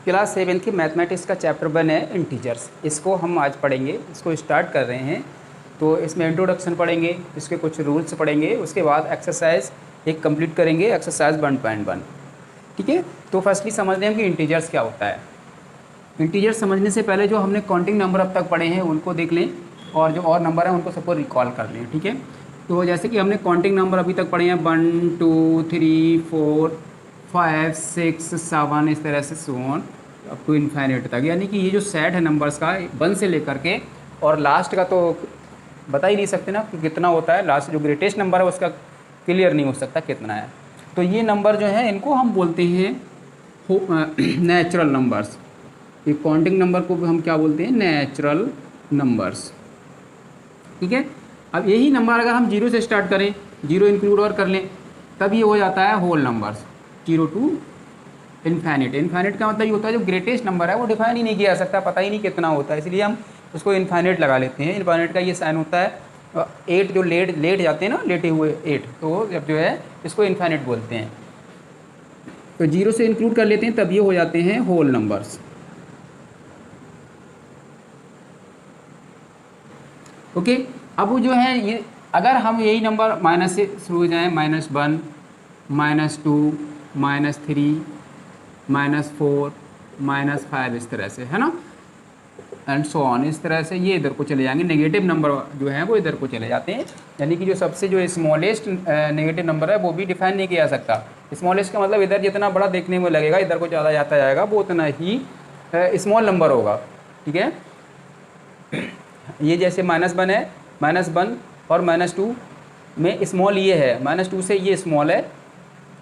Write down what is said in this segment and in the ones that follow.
Class 7 की mathematics का chapter 1 है इंटीजर्स। इसको हम आज पढ़ेंगे, इसको स्टार्ट कर रहे हैं। तो इसमें इंट्रोडक्शन पढ़ेंगे, इसके कुछ रूल्स पढ़ेंगे, उसके बाद एक्सरसाइज एक कंप्लीट करेंगे, एक्सरसाइज 1.1। ठीक है, तो फर्स्टली समझते हैं कि इंटीजर्स क्या होता है। इंटीजर्स समझने से पहले जो हमने काउंटिंग नंबर अब तक पढ़े हैं उनको देख लें, और जो और नंबर है उनको सबको रिकॉल कर लें। ठीक है, तो जैसे कि हमने काउंटिंग नंबर अभी तक पढ़े हैं 1 2 3 4 5 6 7 इस तरह से so on up to infinite तक। यानी कि ये जो सेट है नंबर्स का 1 से लेकर के और लास्ट का तो बता ही नहीं सकते ना कि कितना होता है। लास्ट जो ग्रेटेस्ट नंबर है उसका क्लियर नहीं हो सकता कितना है। तो ये नंबर जो है इनको हम बोलते हैं नेचुरल नंबर्स। ये काउंटिंग नंबर को हम क्या बोलते हैं? Natural numbers. ठीक है, अब यही नंबर अगर हम 0 से स्टार्ट करें, 0 इंक्लूड और कर लें, तब ये हो जाता है whole numbers, 0 to infinite. Infinite का मतलब ये होता है जो ग्रेटेस्ट नंबर है वो डिफाइन ही नहीं किया जा सकता, पता ही नहीं कितना होता है, इसलिए हम उसको इन्फाइनिट लगा लेते हैं। इन्फाइनिट का ये साइन होता है 8, जो लेट जाते हैं ना, लेटे हुए 8, तो जब जो है इसको इन्फाइनिट बोलते हैं। तो 0 से इंक्लूड कर लेते हैं तब ये हो जाते हैं होल नंबर्स। ओके, अब वो जो है ये अगर हम यही नंबर माइनस से शुरू हो जाएँ, -1 -2 -3 -4 -5 इस तरह से, है ना, एंड सो ऑन, इस तरह से ये इधर को चले जाएंगे। नेगेटिव नंबर जो है वो इधर को चले जाते हैं। यानी कि जो सबसे जो स्मॉलेस्ट नेगेटिव नंबर है वो भी डिफाइन नहीं किया जा सकता। स्मॉलेस्ट का मतलब इधर जितना बड़ा देखने में लगेगा, इधर को ज़्यादा जाता जाएगा, वो उतना ही स्मॉल नंबर होगा। ठीक है, ये जैसे -1 है, -1 और -2 में स्मॉल ये है, -2 से ये स्मॉल है,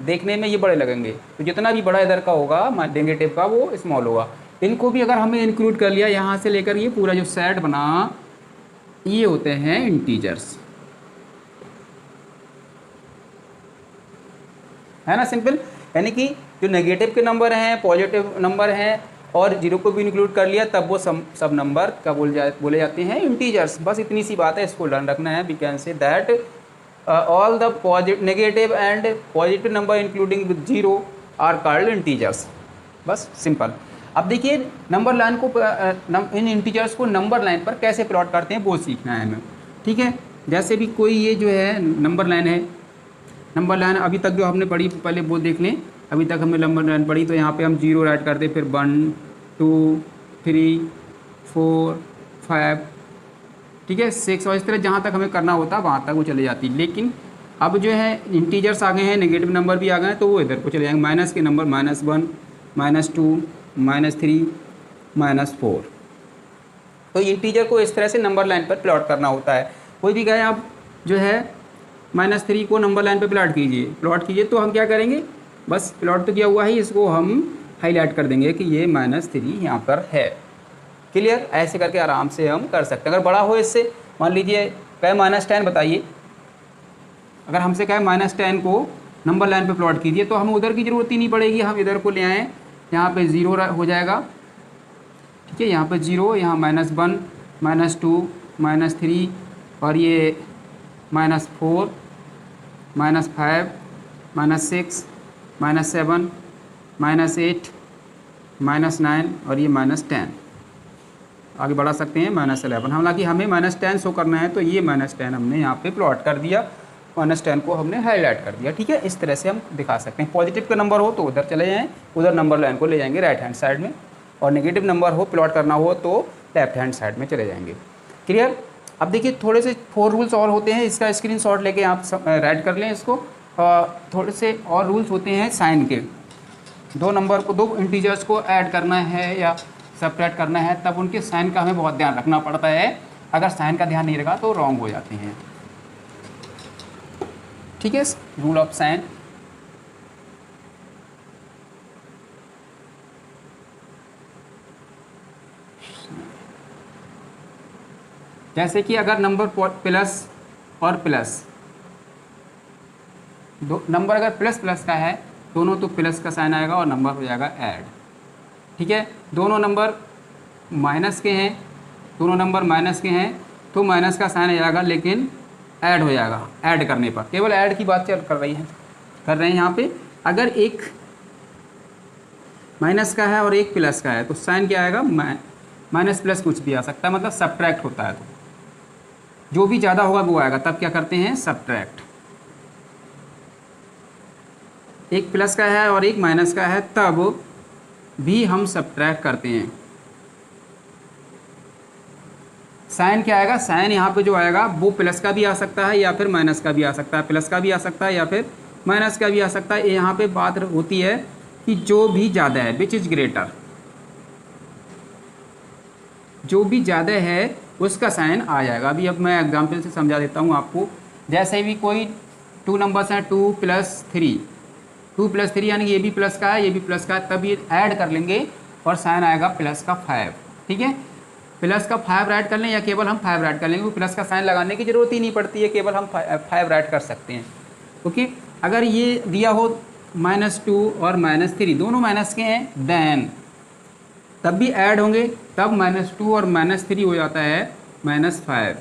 देखने में ये बड़े लगेंगे, तो जितना भी बड़ा इधर का होगा नेगेटिव का वो स्मॉल होगा। इनको भी अगर हमने इंक्लूड कर लिया, यहाँ से लेकर ये पूरा जो सेट बना, ये होते हैं इंटीजर्स, है ना, सिंपल। यानी कि जो नेगेटिव के नंबर हैं, पॉजिटिव नंबर हैं और 0 को भी इंक्लूड कर लिया, तब वो सब नंबर क्या बोले जाते हैं? इंटीजर्स। बस इतनी सी बात है, इसको ध्यान रखना है। We can say that all the negative and positive number including with 0 are called integers. बस सिंपल। अब देखिए नंबर लाइन को इन इंटीजर्स को नंबर लाइन पर कैसे प्लॉट करते हैं वो सीखना है हमें। ठीक है, जैसे भी कोई ये जो है नंबर लाइन है, नंबर लाइन अभी तक जो हमने पढ़ी पहले वो देख लें। अभी तक हमने नंबर लाइन पढ़ी, तो यहाँ पे हम 0 राइट करते, फिर 1 2 3 4 5, ठीक है, 6, और इस तरह जहाँ तक हमें करना होता वहाँ तक वो चले जाती। लेकिन अब जो है इंटीजर्स आ गए हैं, नेगेटिव नंबर भी आ गए हैं, तो वो इधर को चले जाएंगे। माइनस के नंबर -1 -2 -3 -4। तो इंटीजर को इस तरह से नंबर लाइन पर प्लॉट करना होता है। कोई भी कहे आप जो है -3 को नंबर लाइन पर प्लॉट कीजिए, तो हम क्या करेंगे? बस प्लॉट तो किया हुआ है, इसको हम हाईलाइट कर देंगे कि ये -3 यहाँ पर है। क्लियर? ऐसे करके आराम से हम कर सकते हैं। अगर बड़ा हो इससे, मान लीजिए कहे -10 बताइए, अगर हमसे कहे -10 को नंबर लाइन पे प्लॉट कीजिए, तो हमें उधर की ज़रूरत ही नहीं पड़ेगी, हम इधर को ले आएँ, यहाँ पे 0 हो जाएगा। ठीक है, यहाँ पे 0, यहाँ -1 -2 -3 और ये -4 -5 -6 -7 -8 -9 और ये -10 आगे बढ़ा सकते हैं, -11। हालांकि हमें -10 शो करना है, तो ये -10 हमने यहाँ पे प्लॉट कर दिया, -10 को हमने हाईलाइट कर दिया। ठीक है, इस तरह से हम दिखा सकते हैं। पॉजिटिव का नंबर हो तो उधर चले जाएँ, उधर नंबर लाइन को ले जाएंगे राइट हैंड साइड में, और नेगेटिव नंबर हो प्लॉट करना हो तो लेफ्ट हैंड साइड में चले जाएंगे। क्लियर? अब देखिए थोड़े से 4 रूल्स और होते हैं, इसका स्क्रीनशॉट लेके आप राइट कर लें इसको। थोड़े से और रूल्स होते हैं साइन के। दो इंटीजर्स को ऐड करना है या सब्ट्रैक्ट करना है, तब उनके साइन का हमें बहुत ध्यान रखना पड़ता है। अगर साइन का ध्यान नहीं रखा तो रॉन्ग हो जाते हैं। ठीक है, रूल ऑफ साइन। जैसे कि अगर नंबर प्लस और प्लस, दो नंबर अगर प्लस प्लस का है, दोनों तो प्लस का साइन आएगा और नंबर हो जाएगा ऐड। ठीक है, दोनों नंबर माइनस के हैं, तो माइनस का साइन आ जाएगा, लेकिन ऐड हो जाएगा ऐड करने पर। केवल ऐड की बात कर रहे हैं यहाँ पे। अगर एक माइनस का है और एक प्लस का है, तो साइन क्या आएगा, माइनस प्लस कुछ भी आ सकता है, मतलब सब्ट्रैक्ट होता है, तो जो भी ज़्यादा होगा वो आएगा, तब क्या करते हैं, सब्ट्रैक्ट। एक प्लस का है और एक माइनस का है, तब भी हम सब्ट्रैक्ट करते हैं। साइन क्या आएगा, साइन यहाँ पे जो आएगा वो प्लस का भी आ सकता है या फिर माइनस का भी आ सकता है, प्लस का भी आ सकता है या फिर माइनस का भी आ सकता है। यहाँ पे बात होती है कि जो भी ज़्यादा है, विच इज़ ग्रेटर, जो भी ज़्यादा है उसका साइन आ जाएगा। अभी अब मैं एग्जांपल से समझा देता हूँ आपको। जैसे भी कोई 2 नंबर्स हैं, 2+3, 2+3 यानी कि ये भी प्लस का है ये भी प्लस का है, तब ये ऐड कर लेंगे और साइन आएगा प्लस का 5। ठीक है, प्लस का 5 ऐड कर लें या केवल हम 5 ऐड कर लेंगे, प्लस का साइन लगाने की ज़रूरत ही नहीं पड़ती है, केवल हम 5 ऐड कर सकते हैं। ओके, अगर ये दिया हो -2 और -3 दोनों माइनस के हैं, देन तब भी ऐड होंगे, तब -2 और -3 हो जाता है -5।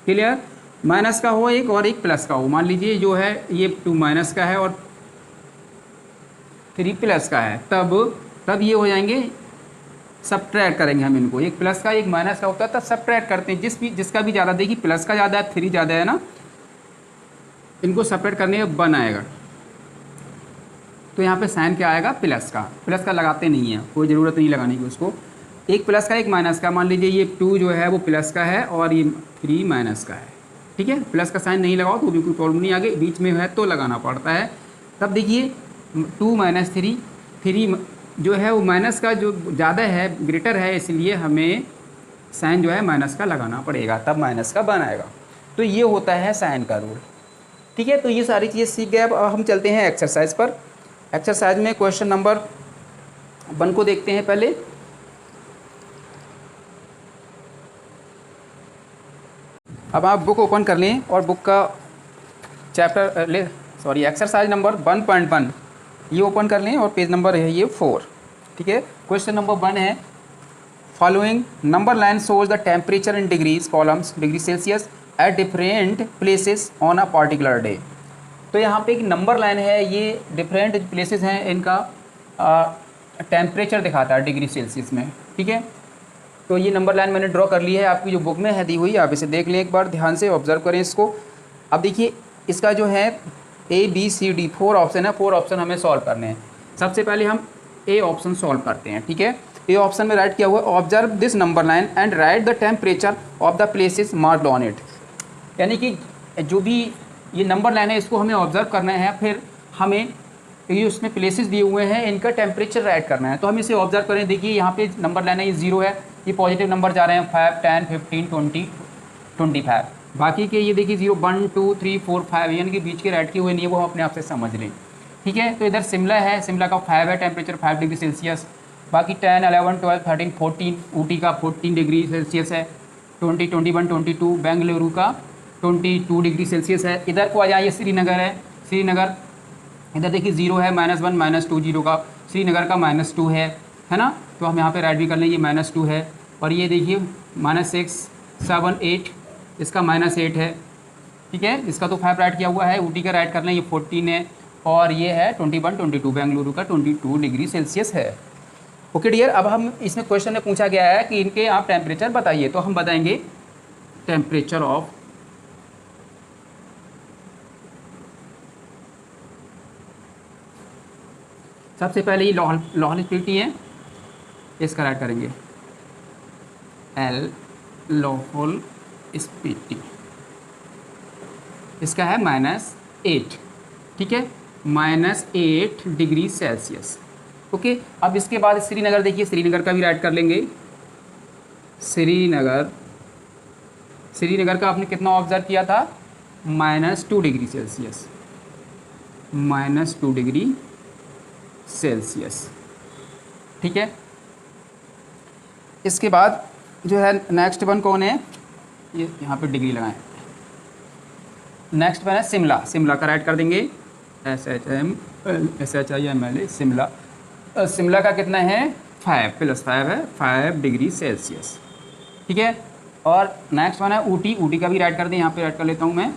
क्लियर, माइनस का हो एक और एक प्लस का हो, मान लीजिए जो है ये 2 माइनस का है और 3 प्लस का है, तब ये हो जाएंगे, सब्ट्रैक्ट करेंगे हम इनको, एक प्लस का एक माइनस का होता है तब सब्ट्रैक्ट करते हैं, जिसका भी ज़्यादा, देखिए प्लस का ज़्यादा है 3 ज़्यादा है ना, इनको सब्ट्रैक्ट करने में 1 आएगा, तो यहाँ पे साइन क्या आएगा, प्लस का लगाते नहीं है, कोई ज़रूरत नहीं लगाने की उसको। एक प्लस का एक माइनस का, मान लीजिए ये 2 जो है वो प्लस का है और ये 3 माइनस का है। ठीक है, प्लस का साइन नहीं लगाओ तो भी कोई प्रॉब्लम नहीं, आगे बीच में है तो लगाना पड़ता है। तब देखिए 2 - 3, 3 जो है वो माइनस का जो ज़्यादा है, ग्रेटर है, इसलिए हमें साइन जो है माइनस का लगाना पड़ेगा, तब माइनस का 1 आएगा। तो ये होता है साइन का रूल। ठीक है, तो ये सारी चीज़ें सीख गए। अब हम चलते हैं एक्सरसाइज पर। एक्सरसाइज में क्वेश्चन नंबर 1 को देखते हैं पहले। अब आप बुक ओपन कर लें और बुक का एक्सरसाइज नंबर 1.1 ये ओपन कर लें और पेज नंबर है ये 4। ठीक है, क्वेश्चन नंबर 1 है, following number line shows the temperature in degrees columns degree Celsius at different places on a particular day. तो यहाँ पे एक नंबर लाइन है, ये डिफरेंट प्लेसेस हैं, इनका टेम्परेचर दिखाता है डिग्री सेल्सियस में। ठीक है, तो ये नंबर लाइन मैंने ड्रॉ कर ली है, आपकी जो बुक में है दी हुई, आप इसे देख लें एक बार, ध्यान से ऑब्जर्व करें इसको। अब देखिए इसका जो है ABCD 4 ऑप्शन है, 4 ऑप्शन हमें सॉल्व करने हैं। सबसे पहले हम A ऑप्शन सॉल्व करते हैं। ठीक है, A ऑप्शन में राइट किया हुआ है, observe this number line and right the temperature of the places marked on it. यानी कि जो भी ये नंबर लाइन है इसको हमें ऑब्जर्व करना है, फिर हमें ये उसमें प्लेसेस दिए हुए हैं, इनका टेम्परेचर राइट करना है। तो हम इसे ऑब्जर्व करें, देखिए यहाँ पे नंबर लाइन है, ये 0 है, ये पॉजिटिव नंबर जा रहे हैं 5, 10, 15, 20, 25। बाकी के ये देखिए 0, 1, 2, 3, 4, 5 यानी कि बीच के राइट किए हुए नहीं है, वो हम अपने आप से समझ लें। ठीक है, तो इधर शिमला है, शिमला का 5 है, टेम्परेचर 5 डिग्री सेल्सियस। बाकी 10, 11, 12, 13, 14 ऊटी का 14 डिग्री सेल्सियस है। 20, 21, 22 बेंगलुरु का 22 डिग्री सेल्सियस है। इधर को आ जाइए, श्रीनगर है, श्रीनगर इधर देखिए 0 है, -1, -2, 0 का, श्रीनगर का -2 है ना, तो हम यहाँ पे राइट भी कर लें, ये -2 है। और ये देखिए -6, 7, 8 इसका -8 है। ठीक है, इसका तो 5 राइट किया हुआ है, ऊटी का राइट कर लें, ये 14 है, और ये है 21, 22 बेंगलुरु का 22 डिग्री सेल्सियस है। ओके डियर, अब हम इसमें क्वेश्चन में पूछा गया है कि इनके आप टेम्परेचर बताइए, तो हम बताएंगे टेम्परेचर ऑफ सबसे पहले ये लाहौल स्पीति है, इसका राइट करेंगे L लाहौल स्पीति, इसका है -8। ठीक है, -8 डिग्री सेल्सियस। ओके, अब इसके बाद श्रीनगर देखिए, श्रीनगर का भी राइट कर लेंगे। श्रीनगर का आपने कितना ऑब्जर्व किया था, -2 डिग्री सेल्सियस, -2 डिग्री सेल्सियस। ठीक है, इसके बाद जो है नेक्स्ट वन कौन है, ये यहाँ पे डिग्री लगाएं। नेक्स्ट वन है शिमला, शिमला का राइट कर देंगे SHIMLA शिमला। शिमला का कितना है, 5 + 5 है, 5 डिग्री सेल्सियस। ठीक है, और नेक्स्ट वन है ऊटी, ऊटी का भी राइट कर दें, यहाँ पे राइट कर लेता हूँ मैं।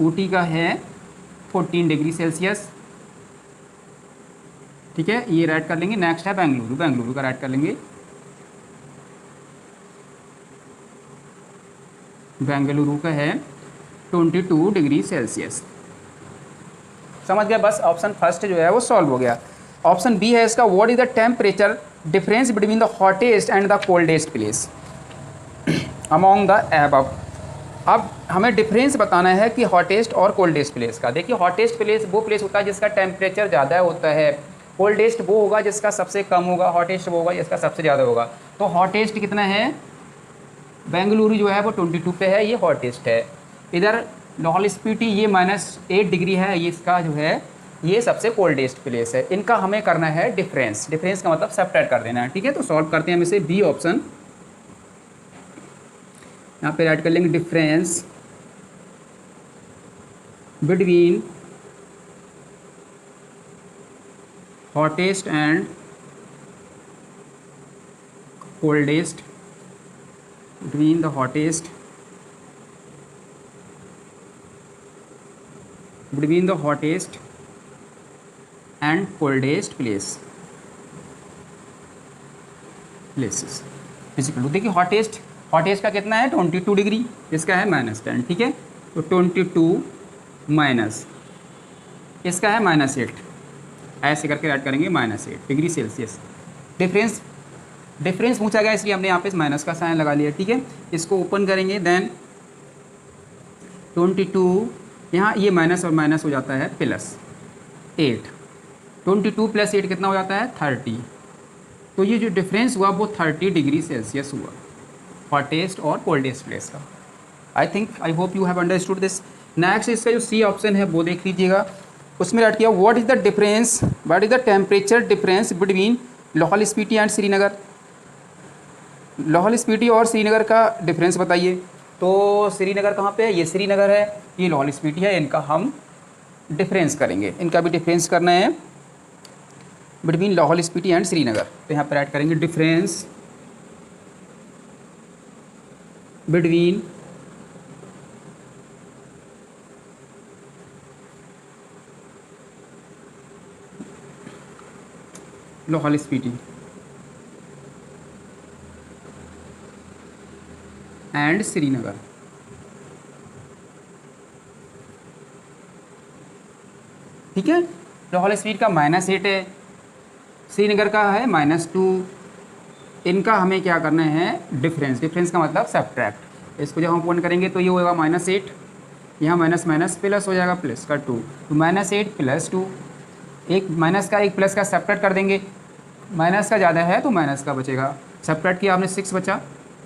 ऊटी का है 14 डिग्री सेल्सियस। ठीक है, ये ऐड कर लेंगे। नेक्स्ट है बेंगलुरु, बेंगलुरु का ऐड कर लेंगे। बेंगलुरु का है 22 डिग्री सेल्सियस। समझ गया, बस ऑप्शन फर्स्ट जो है वो सॉल्व हो गया। ऑप्शन बी है इसका, what is the temperature difference between the hottest and the coldest place among the above. अब हमें डिफरेंस बताना है कि हॉटेस्ट और कोल्डेस्ट प्लेस का। देखिए, हॉटेस्ट प्लेस वो प्लेस होता है जिसका टेम्परेचर ज़्यादा होता है, कोल्डेस्ट वो होगा जिसका सबसे कम होगा, हॉटेस्ट वो होगा जिसका सबसे ज़्यादा होगा। तो हॉटेस्ट कितना है, बेंगलुरु जो है वो 22 पे है, ये हॉटेस्ट है। इधर लाहौल स्पीति ये -8 डिग्री है, ये इसका जो है ये सबसे कोल्डेस्ट प्लेस है। इनका हमें करना है डिफरेंस, डिफरेंस का मतलब सेपरेट कर देना है। ठीक है, तो सॉल्व करते हैं हम इसे। बी ऑप्शन, यहाँ पे ऐड कर लेंगे difference between hottest and coldest, between the hottest and coldest places। देखिए हॉटेस्ट का कितना है 22 डिग्री, इसका है -10। ठीक है, तो 22 माइनस इसका है -8, ऐसे करके ऐड करेंगे -8 डिग्री सेल्सियस। डिफरेंस पूछा गया इसलिए हमने यहाँ पे माइनस का साइन लगा लिया। ठीक है, इसको ओपन करेंगे, देन 22, यहाँ ये माइनस और माइनस हो जाता है +8, 22 + 8 कितना हो जाता है 30। तो ये जो डिफरेंस हुआ वो 30 डिग्री सेल्सियस हुआ हॉटेस्ट और कोल्डेस्ट प्लेस का। I hope you have understood this. Next इसका जो सी ऑप्शन है वो देख लीजिएगा, उसमें ऐड किया what is the temperature difference between Lahaul Spiti and Srinagar. Lahaul Spiti और श्रीनगर का डिफरेंस बताइए। तो श्रीनगर कहाँ पे है, ये श्रीनगर है, ये लाहौल स्पीति है, इनका हम डिफरेंस करेंगे, इनका भी डिफरेंस करना है बिटवीन लाहौल स्पीति एंड श्रीनगर। तो यहाँ पर ऐड करेंगे difference between Lahaul Spiti and Srinagar. ठीक है, लाहौल स्पीति का -8 है, श्रीनगर का है -2। इनका हमें क्या करना है डिफरेंस का मतलब सब्ट्रैक्ट। इसको जब हम ओपन करेंगे तो ये होगा -8, यहाँ माइनस माइनस प्लस हो जाएगा, प्लस का 2, तो -8 + 2, एक माइनस का एक प्लस का सब्ट्रैक्ट कर देंगे, माइनस का ज़्यादा है तो माइनस का बचेगा। सब्ट्रैक्ट किया आपने 6 बचा,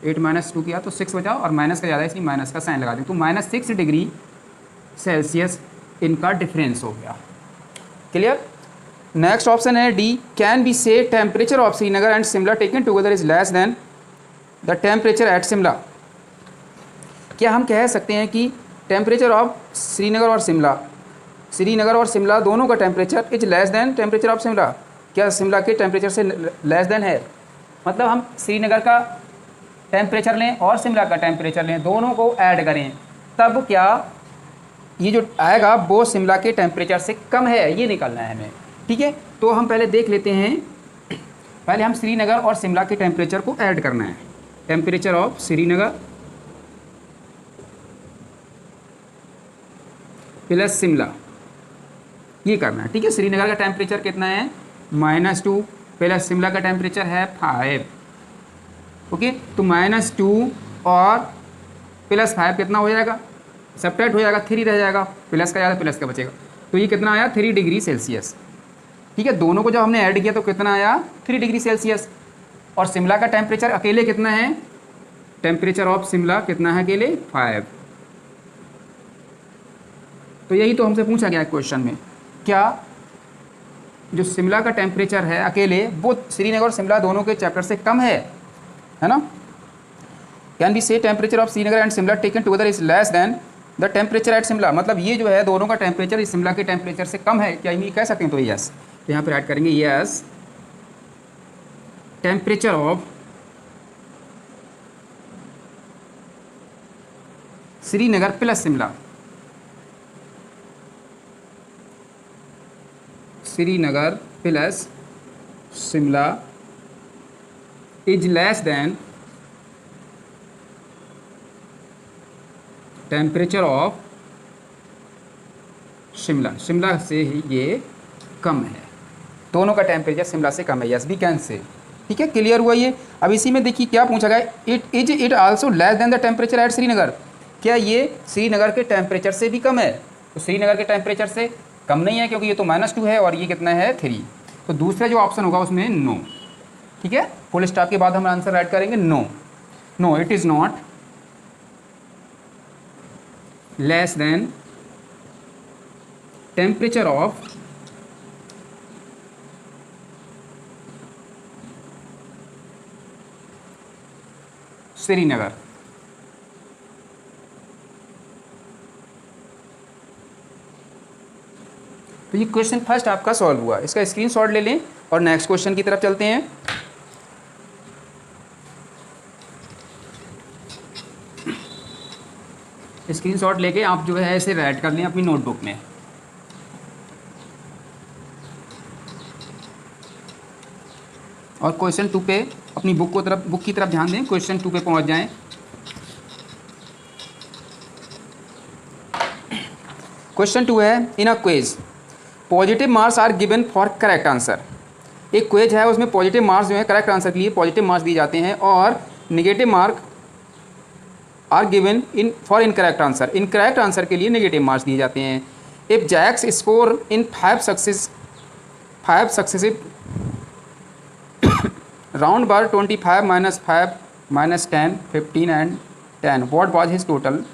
8 - 2 किया तो 6 बचा, और माइनस का ज़्यादा है इसलिए माइनस का साइन लगा दें, तो -6 डिग्री सेल्सियस इनका डिफरेंस हो गया। क्लियर। नेक्स्ट ऑप्शन है डी, कैन बी से temperature of Srinagar and Shimla taken together is less than the temperature at Shimla. क्या हम कह सकते हैं कि टेम्परेचर ऑफ श्रीनगर और शिमला दोनों का temperature is less than temperature of Shimla. क्या शिमला के टेम्परेचर से लेस देन है, मतलब हम श्रीनगर का टेम्परेचर लें और शिमला का टेम्परेचर लें, दोनों को ऐड करें, तब क्या ये जो आएगा वो शिमला के टेम्परेचर से कम है, ये निकालना है हमें। ठीक है, तो हम पहले देख लेते हैं, पहले हम श्रीनगर और शिमला के टेम्परेचर को ऐड करना है। Temperature of Srinagar plus Shimla, ये करना है। ठीक है, श्रीनगर का टेम्परेचर कितना है -2, प्लस शिमला का टेम्परेचर है 5। ओके, तो -2 और +5 कितना हो जाएगा, सब्ट्रैक्ट हो जाएगा, 3 रह जाएगा, प्लस का ज़्यादा प्लस का बचेगा, तो ये कितना आया 3 डिग्री सेल्सियस। ठीक है, दोनों को जब हमने ऐड किया तो कितना आया 3 डिग्री सेल्सियस। और शिमला का टेम्परेचर अकेले कितना है, टेम्परेचर ऑफ शिमला कितना है अकेले 5। तो यही तो हमसे पूछा गया क्वेश्चन में, क्या जो शिमला का टेम्परेचर है अकेले वो श्रीनगर और शिमला दोनों के चैप्टर से कम है ना। कैन बी से temperature of Srinagar and Shimla taken together is less than the temperature at Shimla, मतलब ये जो है दोनों का टेम्परेचर इस शिमला के टेम्परेचर से कम है, क्या ये कह सकते हैं, तो यस। तो यहाँ पर ऐड करेंगे yes, temperature of Srinagar plus Shimla, Srinagar plus Shimla is less than temperature of Shimla, Shimla से ही ये कम है, दोनों का टेम्परेचर शिमला से कम है, यस वी कैन से। ठीक है, क्लियर हुआ ये। अब इसी में देखिए क्या पूछा गया, it also less than the temperature at Srinagar, क्या ये श्रीनगर के टेम्परेचर से भी कम है? तो श्रीनगर के टेम्परेचर से कम नहीं है, क्योंकि ये तो -2 है और ये कितना है 3, तो दूसरा जो ऑप्शन होगा उसमें नो। ठीक है, फुल स्टॉप के बाद हम आंसर राइट करेंगे no, no it is not less than temperature of Srinagar. तो ये क्वेश्चन फर्स्ट आपका सॉल्व हुआ, इसका स्क्रीनशॉट ले लें और नेक्स्ट क्वेश्चन की तरफ चलते हैं। स्क्रीनशॉट लेके आप जो है इसे राइट कर लें अपनी नोटबुक में। और क्वेश्चन 2 पे अपनी बुक की तरफ ध्यान दें, क्वेश्चन 2 पे पहुंच जाएं। क्वेश्चन 2 है, in a quiz positive marks are given for correct answer. एक क्विज है, उसमें पॉजिटिव मार्क्स जो है करेक्ट आंसर के लिए पॉजिटिव मार्क्स दिए जाते हैं और negative mark are given in for incorrect answer, incorrect answer के लिए नेगेटिव मार्क्स दिए जाते हैं। If Jack's score in 5 successive round बार 25 -5 -10 15 and 10 what was his total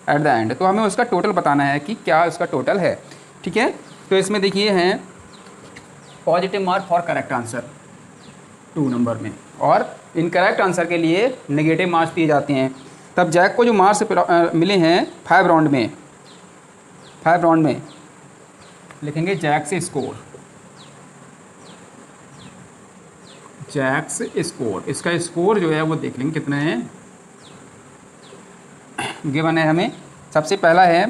at the end. तो हमें उसका टोटल बताना है कि क्या उसका टोटल है। ठीक है, तो इसमें देखिए हैं positive mark for correct answer 2 number में और इनकरेक्ट आंसर के लिए नेगेटिव मार्क्स दिए जाते हैं। तब जैक को जो मार्क्स मिले हैं 5 राउंड में लिखेंगे जैक्स स्कोर, इसका स्कोर जो है वो देख लेंगे कितना है। गिवन है हमें, सबसे पहला है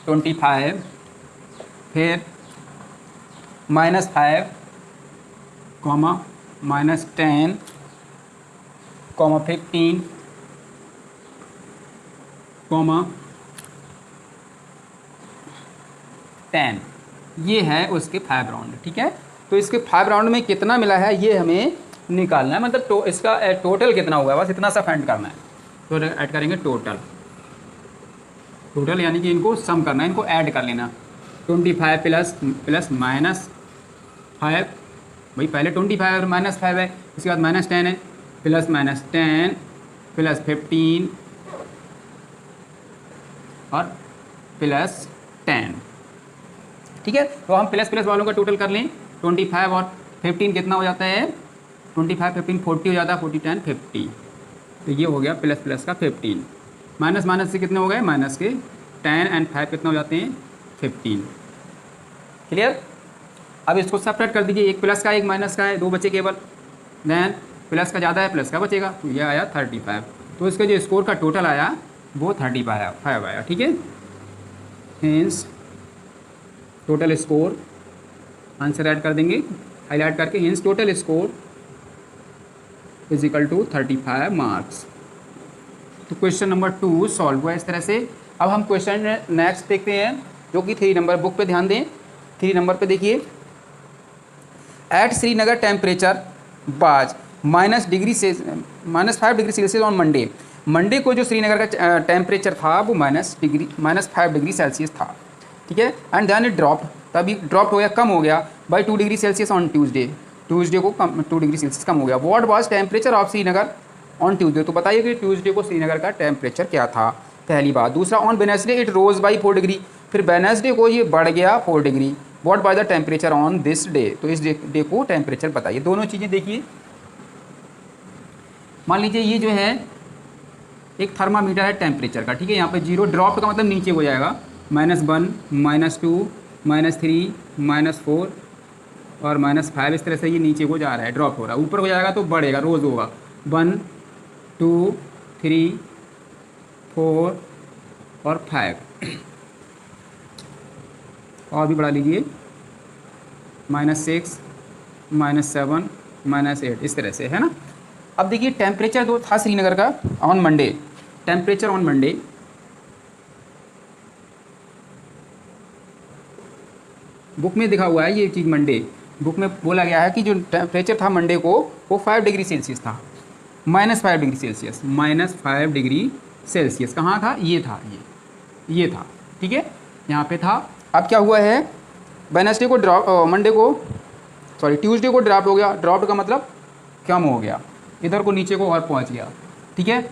25, फिर -5, -10, -15, -10, ये है उसके 5 राउंड। ठीक है, तो इसके 5 राउंड में कितना मिला है ये हमें निकालना है, मतलब इसका टोटल कितना हुआ है, बस इतना सा फाइंड करना है। तो ऐड करेंगे टोटल यानी कि इनको सम करना है, इनको ऐड कर लेना। 25 प्लस -5, भाई पहले 25 और -5 है, इसके बाद -10 है, प्लस -10 प्लस 15 और प्लस 10। ठीक है, तो हम प्लस वालों का टोटल कर लें। 25 और 15 कितना हो जाता है, 25 15 40 हो जाता है, 40 10 50, तो ये हो गया प्लस का 15। माइनस से कितने हो गए, माइनस के 10 एंड 5 कितना हो जाते हैं 15। क्लियर, अब इसको सेपरेट कर दीजिए, एक प्लस का एक माइनस का है, 2 बचे केवल, देन प्लस का ज़्यादा है प्लस का बचेगा, तो ये आया 35। तो इसका जो स्कोर का टोटल आया वो 35 आया। ठीक है, hence total score answer add कर देंगे हाईलाइट करके, hence total score is equal to 35 marks. तो क्वेश्चन नंबर 2 सॉल्व हुआ इस तरह से। अब हम क्वेश्चन नेक्स्ट देखते हैं जो कि 3 नंबर, बुक पे ध्यान दें। 3 नंबर पे देखिए, एट श्रीनगर टेम्परेचर बाज -5 डिग्री सेल्सियस ऑन मंडे को जो श्रीनगर का टेम्परेचर था वो -5 डिग्री सेल्सियस था। ठीक है, एंड देन इट ड्रॉप, तभी ड्रॉप हो गया, कम हो गया by 2 degree Celsius on Tuesday को 2 डिग्री सेल्सियस कम हो गया। What was temperature of Srinagar on Tuesday, तो बताइए कि ट्यूसडे को श्रीनगर का टेम्परेचर क्या था, पहली बात। दूसरा, on Wednesday it rose by 4 degree, फिर वेडनेसडे को ये बढ़ गया 4 degree. What was the temperature on this day, तो इस डे को टेम्परेचर बताइए। दोनों चीज़ें देखिए, मान लीजिए ये जो है एक थर्मामीटर है टेम्परेचर का। ठीक है, यहाँ पे 0 ड्रॉप का मतलब नीचे हो जाएगा, -1 -2 -3 -4 और -5, इस तरह से ये नीचे को जा रहा है, ड्रॉप हो रहा है। ऊपर हो जाएगा तो बढ़ेगा, रोज़ होगा 1 2 3 4 और 5 और भी बढ़ा लीजिए, -6 -7 -8 इस तरह से, है ना। अब देखिए टेम्परेचर जो था श्रीनगर का on Monday, temperature on Monday, book में दिखा हुआ है ये चीज़, मंडे बुक में बोला गया है कि जो टेम्परेचर था मंडे को वो 5 डिग्री सेल्सियस था, -5 डिग्री सेल्सियस, -5 डिग्री सेल्सियस। कहाँ था, ये था, ये था, ठीक है, यहाँ पे था। अब क्या हुआ है, वेडनेसडे को ड्रॉप, मंडे को सॉरी ट्यूसडे को ड्रॉप हो गया, ड्रॉप का मतलब कम हो गया, इधर को नीचे को और पहुँच गया, ठीक है।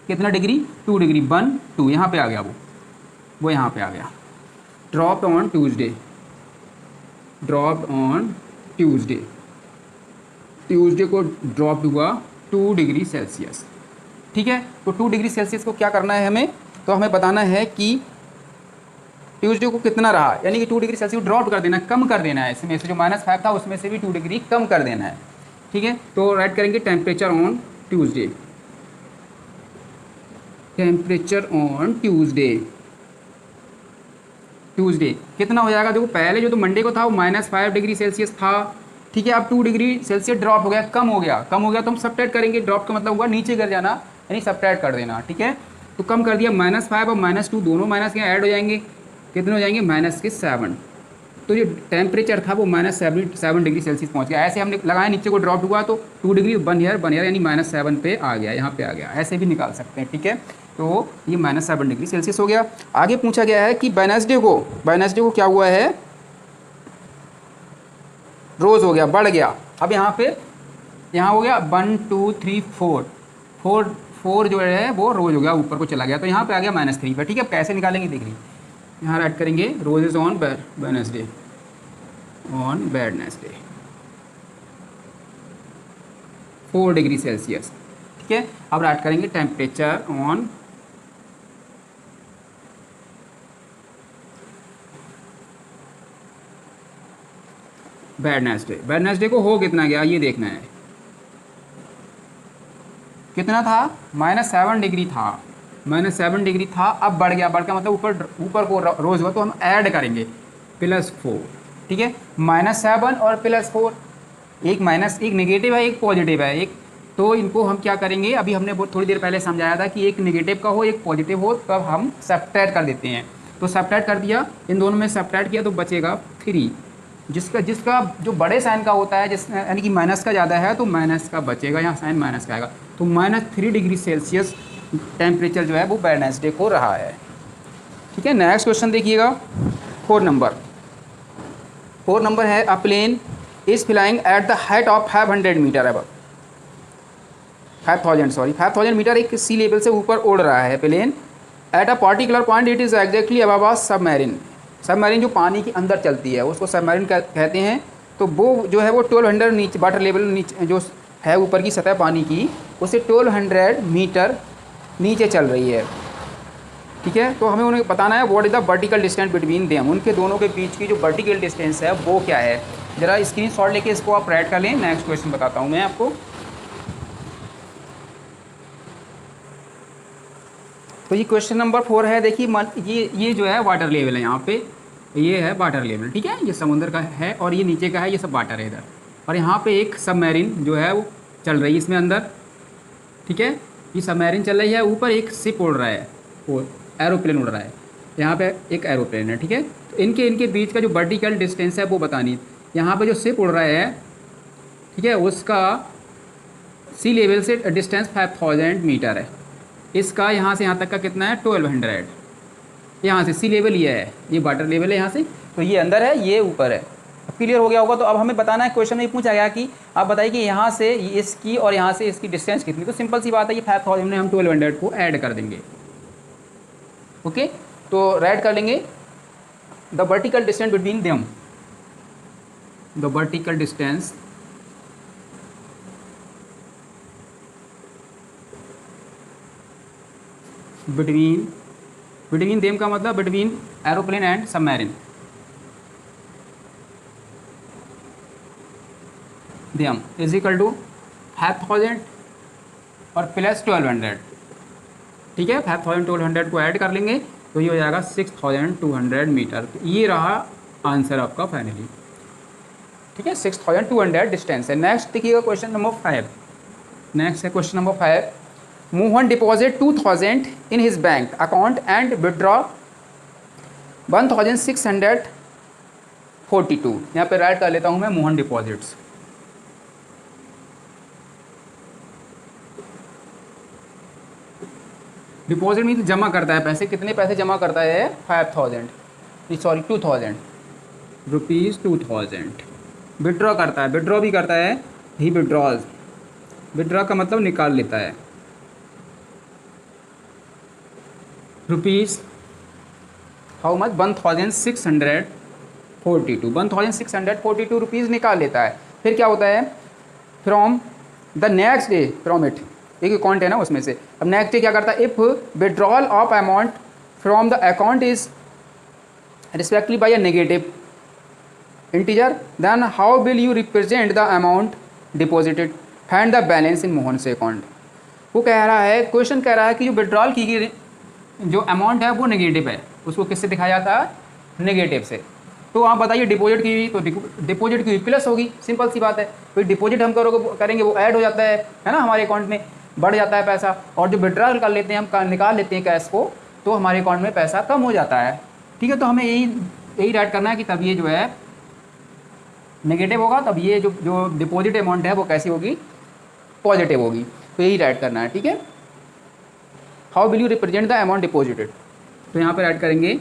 कितना डिग्री, 2 डिग्री, 1 2 यहाँ पे आ गया, वो यहाँ पे आ गया। Drop on Tuesday, drop on Tuesday, Tuesday को ड्रॉप हुआ 2 डिग्री सेल्सियस, ठीक है। तो 2 डिग्री सेल्सियस को क्या करना है हमें, तो हमें बताना है कि ट्यूसडे को कितना रहा, यानी कि 2 डिग्री सेल्सियस ड्रॉप कर देना, कम कर देना है, इसमें से जो -5 था उसमें से भी 2 डिग्री कम कर देना है, ठीक है। तो राइट करेंगे temperature on Tuesday, temperature on Tuesday, Tuesday कितना हो जाएगा, देखो पहले जो तो मंडे को था वो -5 डिग्री सेल्सियस था, ठीक है। अब 2 डिग्री सेल्सियस ड्रॉप हो गया, कम हो गया, कम हो गया तो हम सबट्रैक्ट करेंगे, ड्रॉप का मतलब हुआ नीचे गिर जाना, यानी सबट्रैक्ट कर देना, ठीक है। तो कम कर दिया, -5 और -2 दोनों माइनस के ऐड हो जाएंगे, कितने हो जाएंगे, -7। तो जो टेम्परेचर था वो -7 डिग्री सेल्सियस पहुंच गया। ऐसे हमने लगाया, नीचे को ड्रॉप हुआ तो 2 डिग्री 1 ईयर यानी -7 पे आ गया, यहाँ पे आ गया, ऐसे भी निकाल सकते हैं, ठीक है। तो ये -7 डिग्री सेल्सियस हो गया। आगे पूछा गया है कि वेडनेसडे को क्या हुआ है, रोज़ हो गया, बढ़ गया। अब यहाँ पे यहाँ हो गया 1 2 3 4 जो है वो रोज़ हो गया, ऊपर को चला गया, तो यहाँ पे आ गया -3 पे, ठीक है। कैसे निकालेंगे देख लीजिए, यहाँ राइट करेंगे roses on Wednesday, on Wednesday 4 degree Celsius, ठीक है। अब राइट करेंगे टेम्परेचर ऑन वेडनेसडे को हो कितना गया ये देखना है, कितना था, -7 डिग्री था, -7 डिग्री था, अब बढ़ गया, बढ़ का मतलब ऊपर को रोज हुआ, तो हम ऐड करेंगे +4, ठीक है। -7 और +4, एक नेगेटिव है, एक पॉजिटिव है, एक, तो इनको हम क्या करेंगे, अभी हमने थोड़ी देर पहले समझाया था कि एक नेगेटिव का हो एक पॉजिटिव हो तब हम सबट्रैक्ट कर देते हैं। तो सबट्रैक्ट कर दिया, इन दोनों में सबट्रैक्ट किया तो बचेगा 3, जिसका जो बड़े साइन का होता है, जिस यानी कि माइनस का ज़्यादा है तो माइनस का बचेगा, यहाँ साइन माइनस का आएगा, तो -3 डिग्री सेल्सियस टेम्परेचर जो है वो वेडनेसडे को रहा है, ठीक है। नेक्स्ट क्वेश्चन देखिएगा, 4 नंबर है, a plane is flying at the height of 500 metre अब 5000 मीटर एक सी लेवल से ऊपर उड़ रहा है plane, at a particular point it is exactly above a submarine, submarine जो पानी के अंदर चलती है उसको सबमरीन कहते हैं। तो वो जो है वो 1200 नीचे वाटर लेवल नीचे जो है ऊपर की सतह पानी की, उससे 1200 मीटर नीचे चल रही है, ठीक है। तो हमें उन्हें बताना है what is the vertical distance between them, उनके दोनों के बीच की जो वर्टिकल डिस्टेंस है वो क्या है। ज़रा स्क्रीनशॉट लेके इसको आप राइट कर लें। नेक्स्ट क्वेश्चन बताता हूँ मैं आपको। तो ये क्वेश्चन नंबर 4 है, देखिए ये जो है वाटर लेवल है, यहाँ पे ये है वाटर लेवल, ठीक है, ये समुद्र का है और ये नीचे का है, ये सब वाटर है इधर, और यहाँ पे एक सबमरीन जो है वो चल रही है इसमें अंदर, ठीक है, ये सबमरीन चल रही है, ऊपर एक शिप उड़ रहा है, वो एरोप्लेन उड़ रहा है, यहाँ पे एक एरोप्लेन है, ठीक है। तो इनके बीच का जो वर्टिकल डिस्टेंस है वो बतानी, यहाँ पे जो शिप उड़ रहा है, ठीक है, उसका सी लेवल से डिस्टेंस 5000 मीटर है, इसका यहाँ से यहाँ तक का कितना है 1200, यहाँ से सी लेवल ये है, ये वाटर लेवल है यहाँ से, तो ये अंदर है ये ऊपर है। अब क्लियर हो गया होगा। तो अब हमें बताना है, क्वेश्चन में पूछा गया कि आप बताइए कि यहाँ से इसकी और यहाँ से इसकी डिस्टेंस कितनी, तो सिंपल सी बात है, ये 5000 में हम 1200 को ऐड कर देंगे, ओके। तो राइट कर लेंगे the vertical distance between them, the vertical distance between them का मतलब between aeroplane and submarine, them is equal to 5000 और प्लस 1200, ठीक है। 5200 को ऐड कर लेंगे तो ये हो जाएगा 6200 मीटर। तो ये रहा आंसर आपका फाइनली। ठीक है, 6200 डिस्टेंस है। नेक्स्ट देखिएगा क्वेश्चन नंबर 5। नेक्स्ट है question number 5, Mohan deposit 2000 in his bank account and withdraw 1642। यहाँ पे राइट कर लेता हूँ मैं मोहन डिपॉजिट्स। डिपॉजिट मीन जमा करता है पैसे, कितने पैसे जमा करता है? 5000 सॉरी 2000 रुपीज़ 2000। विड्रॉ करता है, विड्रॉ भी करता है, ही विड्रॉज, विड्रॉ का मतलब निकाल लेता है, रुपीज़ हाउ मच 1642 रुपीज़ निकाल लेता है। फिर क्या होता है? From the next day, from it, एक अकाउंट है ना उसमें से, अब नेक्स्ट डे क्या करता है? If withdrawal of amount from the account is respectively by a negative integer, then how will you represent the amount deposited, find the balance in Mohan से अकाउंट। वो कह रहा है, क्वेश्चन कह रहा है कि जो विड्रॉल की गई जो अमाउंट है वो नेगेटिव है, उसको किससे दिखाया जाता है? नेगेटिव से। तो आप बताइए डिपॉजिट की हुई तो डिपॉजिट की हुई प्लस होगी, सिंपल सी बात है। फिर डिपॉजिट हम करेंगे वो ऐड हो जाता है ना, हमारे अकाउंट में बढ़ जाता है पैसा, और जो विड्रॉल कर लेते हैं हम, निकाल लेते हैं कैश को, तो हमारे अकाउंट में पैसा कम हो जाता है। ठीक है, तो हमें यही राइट करना है कि तब ये जो है नेगेटिव होगा, तब ये जो डिपॉजिट अमाउंट है वो कैसी होगी? पॉजिटिव होगी। तो यही राइट करना है। ठीक है, how will you represent the amount deposited, तो यहाँ पर ऐड करेंगे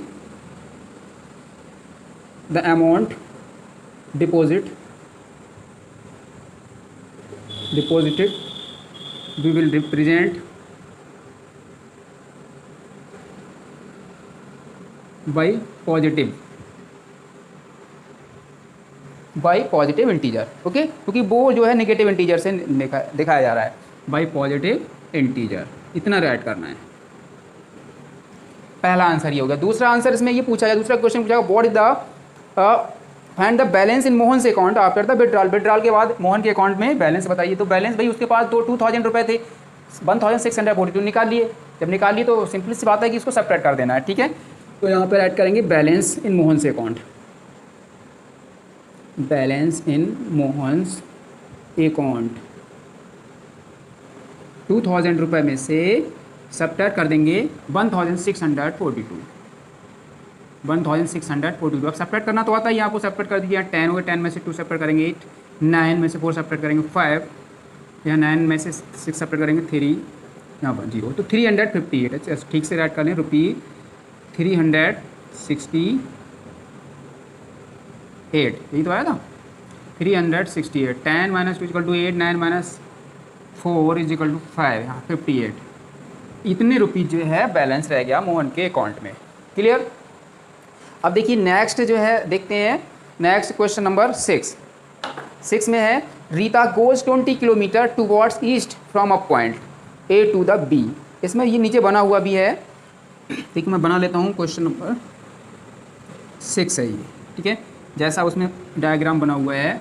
the amount deposited we will represent by positive integer. Okay, क्योंकि वो जो है नेगेटिव इंटीजर से दिखाया जा रहा है, बाई पॉजिटिव इंटीजर। इतना राइट करना है। पहला आंसर ये हो गया। दूसरा आंसर इसमें ये पूछा जाए, दूसरा क्वेश्चन पूछा what is the find the balance in Mohan से account after the withdrawal. Withdrawal के बाद मोहन के अकाउंट में बैलेंस बताइए। तो बैलेंस भाई उसके पास 2000 रुपये थे, 1642 निकाल लिए। जब निकाल लिए तो सिंपल सी बात है कि इसको सेपरेट कर देना है। ठीक है, तो यहाँ पर ऐड करेंगे बैलेंस इन मोहन से अकाउंट, बैलेंस इन मोहन्स अकाउंट 2000 रुपये में से सेपरेट कर देंगे 1642। अब सेपरेट करना तो आता है, यहाँ को सेपरेट कर दीजिए। 10 हो गया, 10 में से 2 सेपरेट करेंगे 8, 9 में से 4 सेपरेट करेंगे 5, यहाँ 9 में से 6 सेपरेट करेंगे 3, यहाँ पर 0, तो 358 है। ठीक से राइट कर लें, रुपये 368, यही तो आया था 368। 10 minus 2 equal to 8, 9 minus 4 is equal to 5, यहाँ 58। इतने रुपये जो है बैलेंस रह गया मोहन के अकाउंट में। क्लियर। अब देखिए नेक्स्ट जो है देखते हैं, नेक्स्ट क्वेश्चन नंबर 6 में है Rita goes 20 kilometre towards east from a point A to the B. इसमें ये नीचे बना हुआ भी है, ठीक, मैं बना लेता हूँ। क्वेश्चन नंबर 6 है ये, ठीक है, जैसा उसमें डायग्राम बना हुआ है।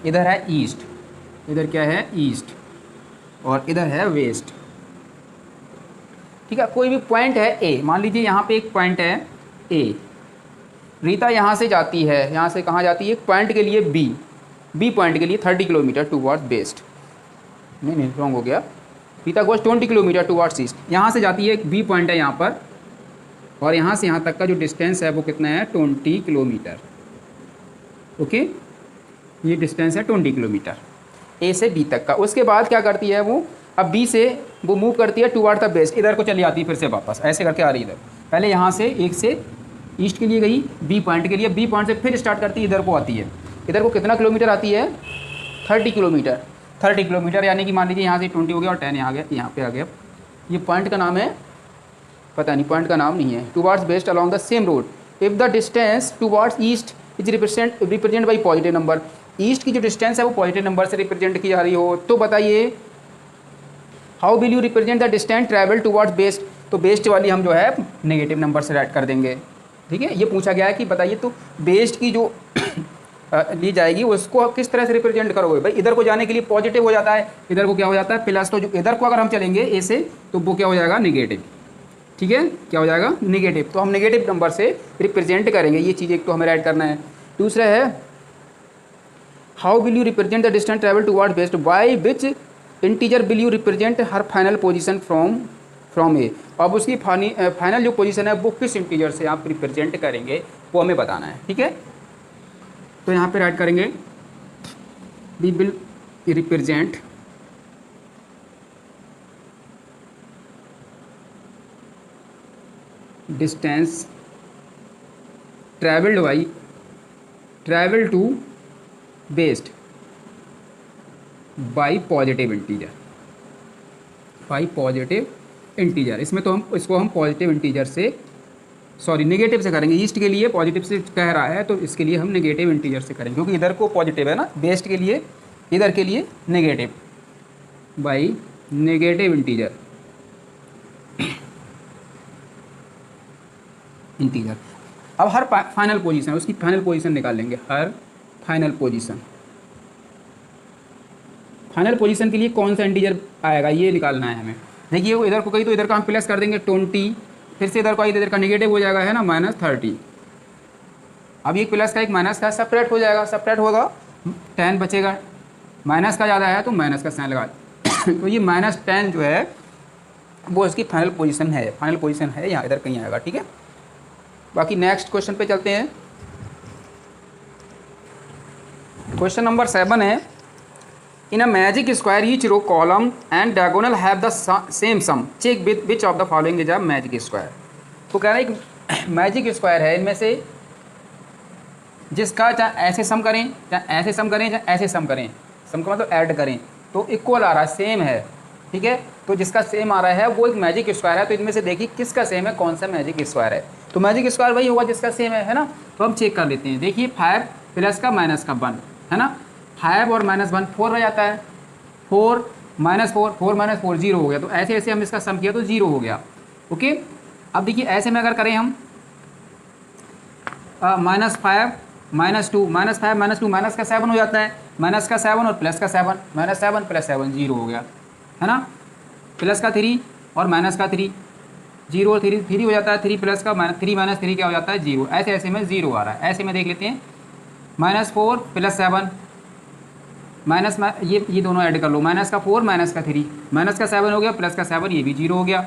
इधर है ईस्ट, इधर क्या है? ईस्ट, और इधर है वेस्ट। ठीक है, कोई भी पॉइंट है ए, मान लीजिए यहाँ पे एक पॉइंट है ए, रीता यहाँ से जाती है, यहाँ से कहाँ जाती है? एक पॉइंट के लिए बी पॉइंट के लिए 30 किलोमीटर टूवर्ड्स वेस्ट, नहीं रॉन्ग हो गया। Rita goes 20 kilometre towards east, यहाँ से जाती है, एक बी पॉइंट है यहाँ पर, और यहाँ से यहाँ तक का जो डिस्टेंस है वो कितना है? 20 किलोमीटर। ओके, ये डिस्टेंस है 20 किलोमीटर ए से बी तक का। उसके बाद क्या करती है वो? अब बी से वो मूव करती है टूवर्ड द वेस्ट, इधर को चली आती है, फिर से वापस ऐसे करके आ रही है इधर। पहले यहाँ से एक से ईस्ट के लिए गई, बी पॉइंट के लिए, बी पॉइंट से फिर स्टार्ट करती है, इधर को आती है। इधर को कितना किलोमीटर आती है? 30 किलोमीटर। 30 किलोमीटर यानी कि मान लीजिए यहाँ से 20 हो गया और 10 यहाँ आ गया, यहाँ पे आ गया। ये पॉइंट का नाम है, पता नहीं, पॉइंट का नाम नहीं है। Towards west along the same road if the distance towards east is represent by positive number. East की जो डिस्टेंस है वो पॉजिटिव नंबर से रिप्रेजेंट की जा रही हो, तो बताइए how will you represent the distance travel towards west. तो वेस्ट वाली हम जो है नेगेटिव नंबर से राइट कर देंगे। ठीक है, ये पूछा गया है कि बताइए तो वेस्ट की जो ली जाएगी उसको आप किस तरह से रिप्रेजेंट करोगे। भाई इधर को जाने के लिए पॉजिटिव हो जाता है, इधर को क्या हो जाता है? प्लस। तो जो इधर को अगर हम चलेंगे ए से, तो वो क्या हो जाएगा? नेगेटिव। ठीक है, क्या हो जाएगा? नेगेटिव। तो हम नेगेटिव नंबर से रिप्रेजेंट करेंगे। ये चीज़ एक तो हमें राइट करना है। दूसरा है how will you represent the distance travel toward west, by which integer will you represent her final position from A. अब उसकी फाइनल जो पोजीशन है वो किस इंटीजर से आप रिप्रेजेंट करेंगे वो हमें बताना है, ठीक है। तो यहाँ पे राइट करेंगे we will represent distance travel to west by positive integer. इसमें तो हम इसको हम पॉजिटिव इंटीजर से नेगेटिव से करेंगे। ईस्ट के लिए पॉजिटिव से कह रहा है तो इसके लिए हम नेगेटिव इंटीजर से करेंगे, क्योंकि इधर को पॉजिटिव है ना, वेस्ट के लिए, इधर के लिए नेगेटिव, बाई नेगेटिव इंटीजर। अब हर फाइनल पोजीशन, उसकी फाइनल पोजीशन निकाल लेंगे। हर फाइनल पोजीशन के लिए कौन सा इंटीजर आएगा ये निकालना है हमें। देखिए वो इधर को कही तो इधर का हम प्लस कर देंगे 20, फिर से इधर को आई तो इधर का नेगेटिव हो जाएगा, है ना, -30। अब एक प्लस का एक माइनस का सेपरेट हो जाएगा, सेपरेट होगा 10 बचेगा, माइनस का ज़्यादा है तो माइनस का साइन लगा तो ये -10 जो है वो इसकी फाइनल पोजीशन है यहाँ इधर कहीं आएगा, ठीक है। बाकी नेक्स्ट क्वेश्चन पे चलते हैं। क्वेश्चन नंबर 7 है, in a magic square each row column and diagonal have the same sum, check which of the following is a magic square. तो कह रहा है एक मैजिक स्क्वायर है, इनमें से जिसका चाहे ऐसे सम करें, चाहे ऐसे सम करें, चाहे ऐसे सम करें, सम का मतलब ऐड करें तो इक्वल आ रहा है, सेम है, ठीक है। तो जिसका सेम आ रहा है वो एक मैजिक स्क्वायर है। तो इनमें से देखिए किसका सेम है, कौन सा मैजिक स्क्वायर है। तो मैजिक स्क्वायर वही होगा जिसका सेम है ना। तो हम चेक कर लेते हैं। देखिए 5 प्लस का माइनस का 1 है ना, 5 और -1 4 रह जाता है, 4 -4 4 -4 0 हो गया। तो ऐसे ऐसे हम इसका सम किया तो 0 हो गया, ओके। अब देखिए ऐसे में अगर करें हम -5 -2 -5 -2 माइनस का 7 हो जाता है, माइनस का 7 और प्लस का 7, -7 + 7 0 हो गया, है ना। प्लस का 3 और माइनस का 3 0 और 3 हो जाता है, 3 प्लस का 3 - 3 क्या हो जाता है 0। ऐसे ऐसे में 0 आ रहा है। ऐसे में देख लेते हैं -4 + 7 माइनस ये दोनों ऐड कर लो, माइनस का 4 माइनस का 3, माइनस का 7 हो गया, प्लस का 7 ये भी 0 हो गया,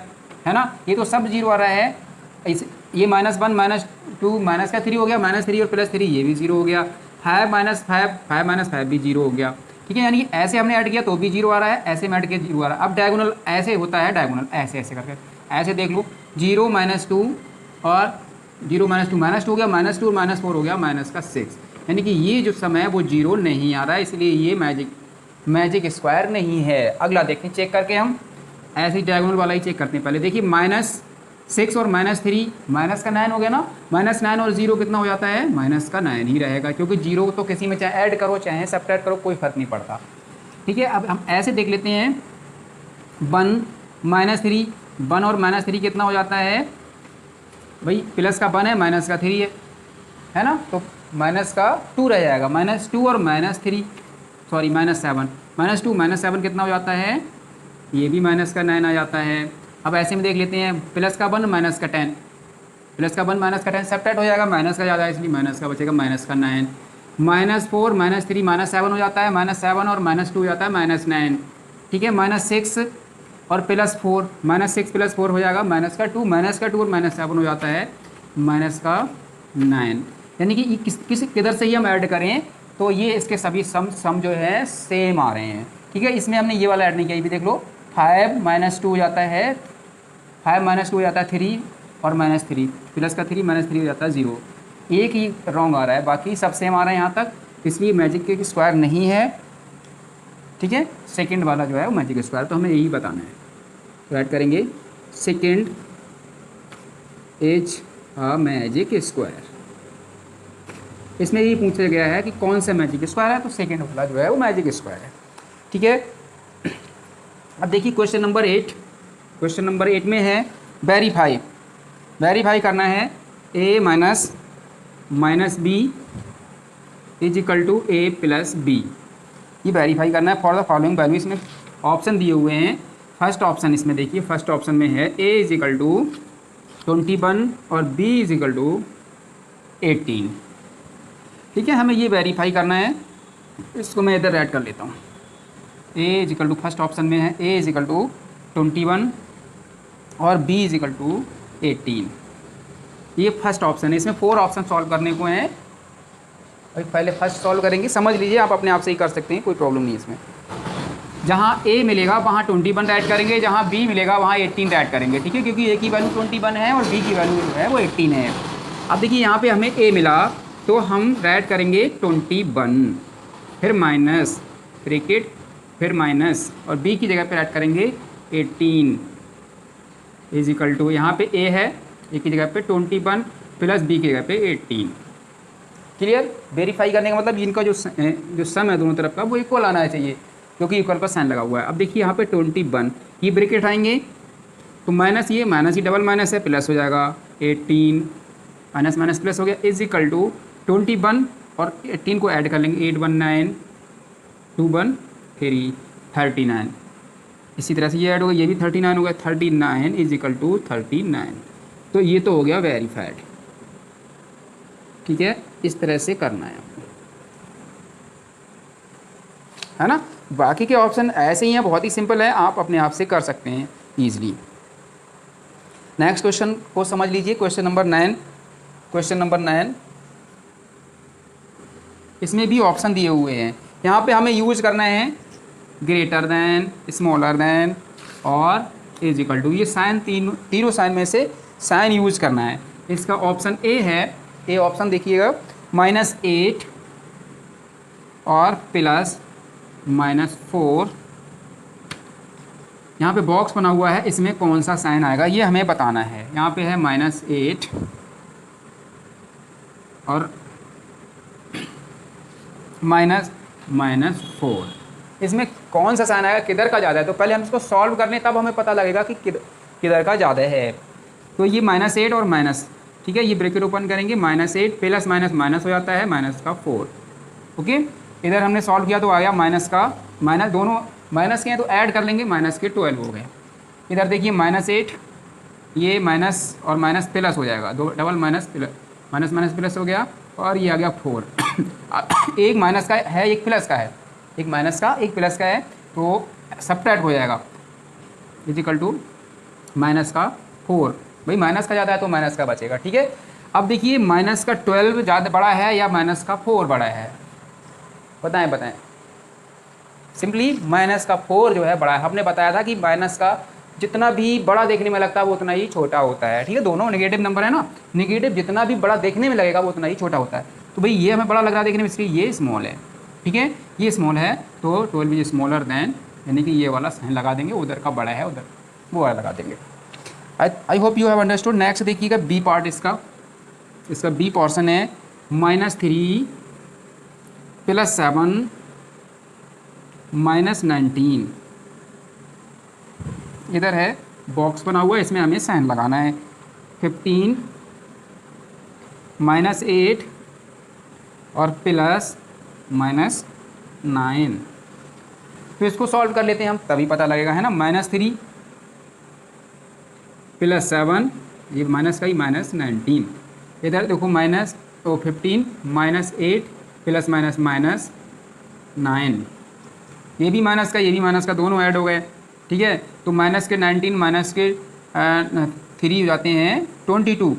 है ना। ये तो सब 0 आ रहा है। ये -1 -2 माइनस का 3 हो गया, -3 और +3 ये भी 0 हो गया, 5 - 5 भी 0 हो गया, ठीक है। यानी कि ऐसे हमने ऐड किया तो भी 0 आ रहा है, ऐसे में ऐड किया 0 आ रहा है। अब डायगोनल ऐसे होता है, डायगोनल ऐसे ऐसे करके ऐसे देख लो, 0 -2 और 0 -2 -2 हो गया, -2 और -4 हो गया -6। यानी कि ये जो समय है वो 0 नहीं आ रहा है, इसलिए ये मैजिक स्क्वायर नहीं है। अगला देखें चेक करके हम, ऐसे ही डायगोनल वाला ही चेक करते हैं। पहले देखिए -6 और -3 माइनस का 9 हो गया ना, -9 और 0 कितना हो जाता है, -9 ही रहेगा, क्योंकि 0 तो किसी में चाहे ऐड करो चाहे सब्ट्रैक्ट करो कोई फ़र्क नहीं पड़ता, ठीक है। अब हम ऐसे देख लेते हैं, 1 -3 1 और -3 कितना हो जाता है भाई, प्लस का 1 है माइनस का 3 है ना, तो माइनस का 2 रह जाएगा, -2 और -3 सॉरी -7 -2 -7 कितना हो जाता है, ये भी माइनस का 9 आ जाता है। अब ऐसे में देख लेते हैं, प्लस का 1 माइनस का 10, प्लस का 1 माइनस का 10 सब्ट्रैक्ट हो जाएगा, माइनस का ज़्यादा है इसलिए माइनस का बचेगा, माइनस का 9, -4 -3 -7 हो जाता है, -7 और -2 हो जाता है -9, ठीक है। -6 और +4 -6 + 4 हो जाएगा -2 और -7 हो जाता है -9। यानी कि किधर से ही हम ऐड करें तो ये इसके सभी सम जो है सेम आ रहे हैं, ठीक है। इसमें हमने ये वाला ऐड नहीं किया, ये भी देख लो, 5 -2 हो जाता है, 5 -2 हो जाता है 3 और -3, प्लस का 3 -3 हो जाता है 0। एक ही रॉन्ग आ रहा है, बाकी सब सेम आ रहा है यहाँ तक, इसलिए मैजिक के स्क्वायर नहीं है, ठीक है। सेकंड वाला जो है वो मैजिक स्क्वायर, तो हमें यही बताना है। तो ऐड करेंगे second is a magic square. इसमें ये पूछा गया है कि कौन सा मैजिक स्क्वायर है, तो सेकंड वाला जो है वो मैजिक स्क्वायर है, ठीक है। अब देखिए क्वेश्चन नंबर 8, क्वेश्चन नंबर 8 में है वेरीफाई करना है a minus b is equal to a + b। ये वेरीफाई करना है फॉर द फॉलोइंग वैल्यू। इसमें ऑप्शन दिए हुए हैं, फर्स्ट ऑप्शन इसमें देखिए, फर्स्ट ऑप्शन में है a इज इक्वल टू 21 और b इज इक्वल टू 18, ठीक है। हमें ये वेरीफाई करना है इसको मैं इधर ऐड कर लेता हूँ। A is equal to first option में है ए इज इक्वल टू 21 और बी इज इक्वल टू 18। ये फर्स्ट ऑप्शन है, इसमें 4 ऑप्शन सॉल्व करने को हैं। और पहले फर्स्ट सॉल्व करेंगे, समझ लीजिए, आप अपने आप से ही कर सकते हैं, कोई प्रॉब्लम नहीं है इसमें। जहाँ ए मिलेगा वहाँ 21 ऐड करेंगे, जहाँ बी मिलेगा वहाँ 18 ऐड करेंगे, ठीक है, क्योंकि ए की वैल्यू 21 है और बी की वैल्यू जो है वो 18 है। अब देखिए यहाँ पे हमें ए मिला तो हम ऐड करेंगे 21, फिर माइनस ब्रैकेट, फिर माइनस, और बी की जगह पर ऐड करेंगे 18 इज इक्वल टू, यहाँ पे ए है, ए की जगह पे 21 प्लस बी की जगह पे 18। क्लियर? वेरीफाई करने का मतलब इनका जो सम है दोनों तरफ का वो इक्वल आना चाहिए, क्योंकि इक्वल पर साइन लगा हुआ है। अब देखिए यहाँ पे 21 ये ब्रैकेट आएंगे तो माइनस ये डबल माइनस है, प्लस हो जाएगा 18, माइनस माइनस प्लस हो गया, इज इक्वल टू 21 और 18 को ऐड कर लेंगे, 8 1 9 2 1 3 39। इसी तरह से ये ऐड होगा, ये भी 39 हो गया, 39 इज इक्वल टू 39। तो ये तो हो गया वेरीफाइड। ठीक है, इस तरह से करना है आपको, है ना। बाकी के ऑप्शन ऐसे ही हैं, बहुत ही सिंपल है, आप अपने आप से कर सकते हैं ईजिली। नेक्स्ट क्वेश्चन को समझ लीजिए, क्वेश्चन नंबर 9। क्वेश्चन नंबर 9, इसमें भी ऑप्शन दिए हुए हैं। यहाँ पे हमें यूज करना है ग्रेटर दैन, स्मॉलर दैन और इज इक्वल टू। ये साइन तीनों साइन में से साइन यूज करना है। इसका ऑप्शन ए है, ए ऑप्शन देखिएगा, -8 और प्लस -4। यहाँ पे बॉक्स बना हुआ है, इसमें कौन सा साइन आएगा ये हमें बताना है। यहाँ पे है -8 और -4, इसमें कौन सा साइन आएगा, किधर का ज़्यादा है। तो पहले हम इसको सॉल्व कर लें, तब हमें पता लगेगा कि किधर का ज़्यादा है। तो ये -8 और माइनस, ठीक है, ये ब्रैकेट ओपन करेंगे, -8 प्लस माइनस माइनस हो जाता है, -4। ओके, इधर हमने सॉल्व किया तो आ गया माइनस का माइनस, दोनों माइनस के हैं तो ऐड कर लेंगे, माइनस के 12 हो गए। इधर देखिए -8, ये माइनस और माइनस प्लस हो जाएगा, दो double minus plus, minus minus plus हो गया, और ये आ गया 4। एक माइनस का है, एक प्लस का है, एक माइनस का एक प्लस का है, तो सबट्रैक्ट हो जाएगा, इज इक्वल टू माइनस का 4। भाई माइनस का ज़्यादा है तो माइनस का बचेगा, ठीक है। अब देखिए माइनस का 12 ज़्यादा बड़ा है या माइनस का 4 बड़ा है, बताएं। सिंपली माइनस का 4 जो है बड़ा है। हमने बताया था कि माइनस का जितना भी बड़ा देखने में लगता है वो उतना ही छोटा होता है, ठीक है। दोनों नेगेटिव नंबर है ना, नेगेटिव जितना भी बड़ा देखने में लगेगा वो उतना ही छोटा होता है। तो भाई ये हमें बड़ा लग रहा है देखने में, इसलिए ये स्मॉल है, ठीक है, ये स्मॉल है, तो 12 इज स्मॉलर देन, यानी कि ये वाला साइन लगा देंगे, उधर का बड़ा है उधर वो वाला लगा देंगे। I hope you have understood. Next देखिएगा बी पार्ट, इसका बी पोर्शन है -3 प्लस 7 -19। इधर है बॉक्स बना हुआ है, इसमें हमें साइन लगाना है, 15 -8 और प्लस -9। तो इसको सॉल्व कर लेते हैं हम, तभी पता लगेगा, है ना। -3 प्लस 7, ये माइनस का ही -19। इधर देखो -15 -8 प्लस -9, ये भी माइनस का, ये भी माइनस का, दोनों ऐड हो गए, ठीक है। तो माइनस के 19 माइनस के 3 हो जाते हैं 22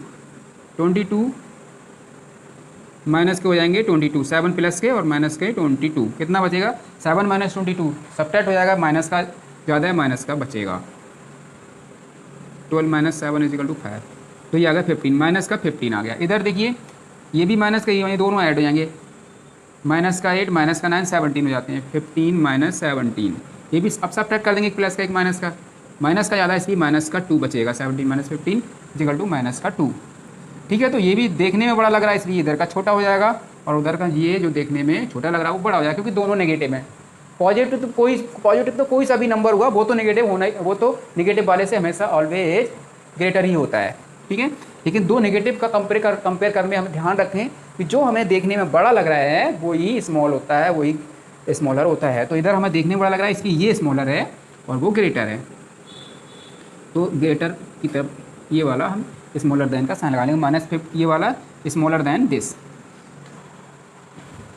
माइनस के हो जाएंगे 22, 7 प्लस के और माइनस के 22, कितना बचेगा 7 - 22, सबट्रैक्ट हो जाएगा, माइनस का ज़्यादा है, माइनस का बचेगा, 12 - 7 = 5। तो ये आ गया 15, माइनस का 15 आ गया। इधर देखिए ये भी माइनस का, ये दोनों ऐड हो जाएंगे, माइनस का 8 माइनस का 9 17 हो जाते हैं, 15 - 17। ये भी अब सबट्रैक्ट कर देंगे, प्लस का एक माइनस का ज़्यादा है, इसलिए माइनस का 2 बचेगा, 17 - 15 = -2, ठीक है। तो ये भी देखने में बड़ा लग रहा है, इसलिए इधर का छोटा हो जाएगा, और उधर का ये जो देखने में छोटा लग रहा है वो बड़ा हो जाएगा, क्योंकि दोनों नेगेटिव हैं। पॉजिटिव तो कोई सा भी नंबर हुआ वो तो नेगेटिव होना ही, वो तो नेगेटिव वाले से हमेशा ऑलवेज ग्रेटर ही होता है, ठीक है। लेकिन दो नेगेटिव का कंपेयर करने में हम ध्यान रखें कि जो हमें देखने में बड़ा लग रहा है वही स्मॉल होता है, वही स्मॉलर होता है। तो इधर हमें देखने में बड़ा लग रहा है, इसकी ये स्मॉलर है और वो ग्रेटर है, तो ग्रेटर की तरफ ये वाला हम स्मॉलर देन का साइन लगा लेंगे, -5, ये वाला स्मॉलर देन दिस।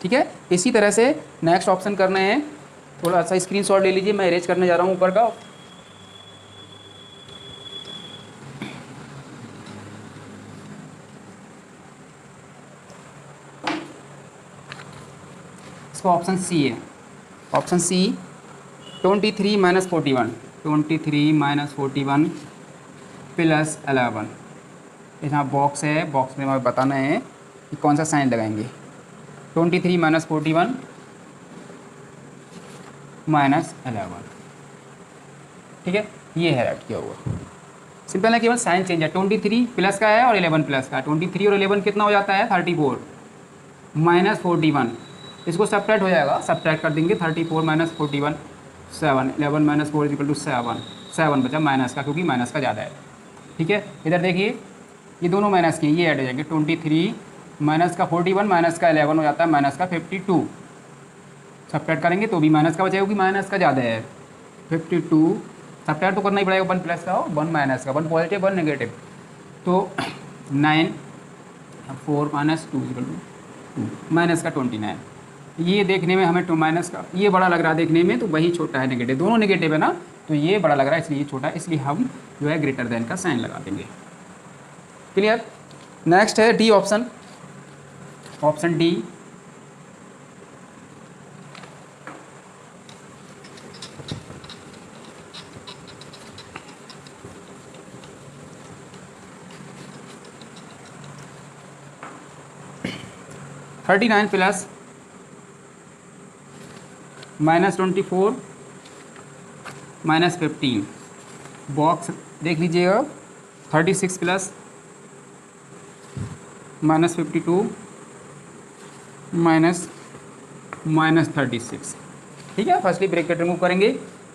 ठीक है। इसी तरह से नेक्स्ट ऑप्शन करना है, थोड़ा सा स्क्रीनशॉट ले लीजिए, मैं अरेंज करने जा रहा हूँ ऊपर का। इसका ऑप्शन सी है, option C 23 minus 41, 23 minus 41 plus 11। यहाँ बॉक्स है, बॉक्स में हमें बताना है कि कौन सा साइन लगाएंगे। 23 माइनस 41 माइनस 11, ठीक है, ये है राइट किया हुआ। सिंपल है, केवल साइन चेंज है। 23 प्लस का है और 11 प्लस का है। 23 और 11 कितना हो जाता है 34 माइनस 41, इसको सब्ट्रैक्ट हो जाएगा, सब्ट्रैक्ट कर देंगे। 34 माइनस 41 7, 11 माइनस 4 इक्वल टू 7 बचा माइनस का, क्योंकि माइनस का ज़्यादा है, ठीक है। इधर देखिए ये दोनों माइनस के, ये ऐड हो जाएंगे। 23 माइनस का 41 माइनस का 11 हो जाता है माइनस का 52, सब्ट्रैक्ट करेंगे तो भी माइनस का बचेगा, क्योंकि माइनस का ज़्यादा है। 52 सब्ट्रैक्ट तो करना ही पड़ेगा, 1 प्लस का हो 1 माइनस का, 1 पॉजिटिव 1 नेगेटिव, तो 9 4 माइनस 2 माइनस का 29। ये देखने में हमें 2 माइनस का ये बड़ा लग रहा है देखने में, तो वही छोटा है नेगेटिव, दोनों नेगेटिव है ना, तो ये बड़ा लग रहा है इसलिए ये छोटा है, इसलिए हम जो है ग्रेटर देन का साइन लगा देंगे। क्लियर। नेक्स्ट है D option, option D. $39 plus minus 24 minus 15, box देख लीजिएगा। 36 प्लस माइनस 52 माइनस 36, ठीक है। फर्स्टली ब्रैकेट रिमूव करेंगे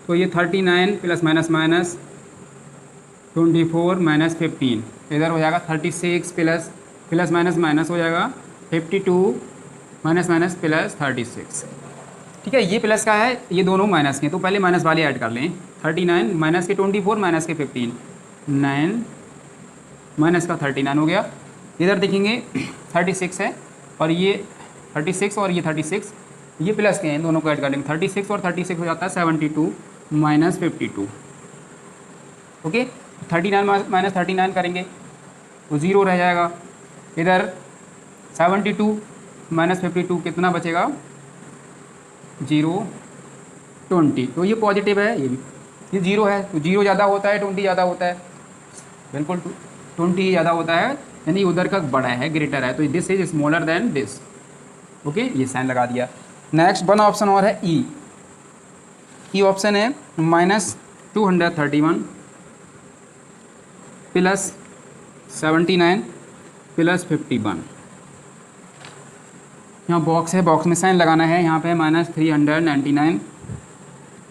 तो ये 39 प्लस माइनस माइनस 24 माइनस 15, इधर हो जाएगा 36 प्लस प्लस माइनस माइनस हो जाएगा 52 माइनस माइनस प्लस 36, ठीक है। ये प्लस का है, ये दोनों माइनस के, तो पहले माइनस वाले ऐड कर लें। 39 माइनस के 24 माइनस के 15, 9 माइनस का 39 हो गया। इधर देखेंगे 36 है और ये 36 और ये 36, ये प्लस के हैं, दोनों को ऐड कर लेंगे। 36 और 36 हो जाता है 72 माइनस 52, ओके। 39 माइनस 39 करेंगे तो 0 रह जाएगा। इधर 72 माइनस 52 कितना बचेगा 0 20, तो ये पॉजिटिव है, ये 0 है, तो 0 ज़्यादा होता है 20 ज़्यादा होता है, बिल्कुल 20 ज़्यादा होता है, यानी उधर का बड़ा है, ग्रेटर है, तो this is smaller than this, okay. ये साइन लगा दिया। नेक्स्ट वन ऑप्शन और है ई ऑप्शन है माइनस 231 प्लस 79 प्लस 51। यहाँ बॉक्स है, बॉक्स में साइन लगाना है। यहाँ पे माइनस 399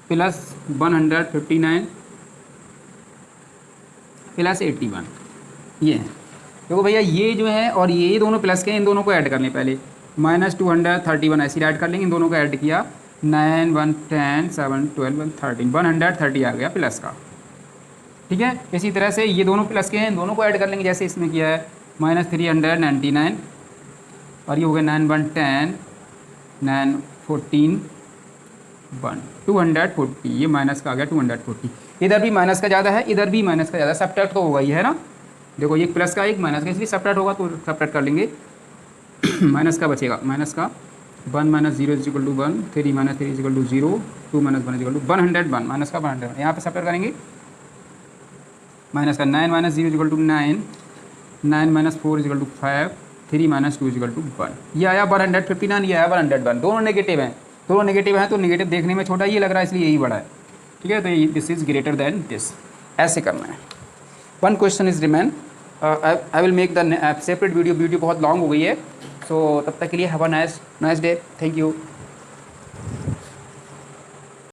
प्लस 159 प्लस 81, ये है। देखो भैया ये जो है और ये दोनों प्लस के, इन दोनों को ऐड कर लें पहले। माइनस 231 ऐसे ऐड कर लेंगे, इन दोनों को ऐड किया 9 1 10 7 12 13 130 आ गया प्लस का, ठीक है। इसी तरह से ये दोनों प्लस के हैं, इन दोनों को ऐड कर लेंगे, जैसे इसमें किया है माइनस 399 और ये हो गया 9 1 10 9 14 1 240, ये माइनस का आ गया 240। इधर भी माइनस का ज़्यादा है, इधर भी माइनस का ज़्यादा, सब्ट्रैक्ट तो होगा ही है ना। देखो ये प्लस का एक माइनस का, इसलिए सब्ट्रैक्ट होगा तो सब्ट्रैक्ट कर लेंगे। माइनस का बचेगा, माइनस का 1 minus 0 is equal to 1, 3 minus 3 is equal to 0, 2 minus 1 is equal to 101, minus का 101, यहाँ पे सब्ट्रैक्ट करेंगे। माइनस का 9 minus 0 is equal to 9, 9 minus 4 is equal to 5, 3 minus 2 is equal to 1, ये आया 159, ये आया 101। दोनों नेगेटिव हैं, दोनों नेगेटिव हैं, तो नेगेटिव देखने में छोटा ये लग रहा है, इसलिए यही बड़ा है, ठीक है। तो this is greater than this, ऐसे करना है। One question is remain, I will make the separate video बहुत लॉन्ग हो गई है, सो तब तक के लिए have a nice day, thank you.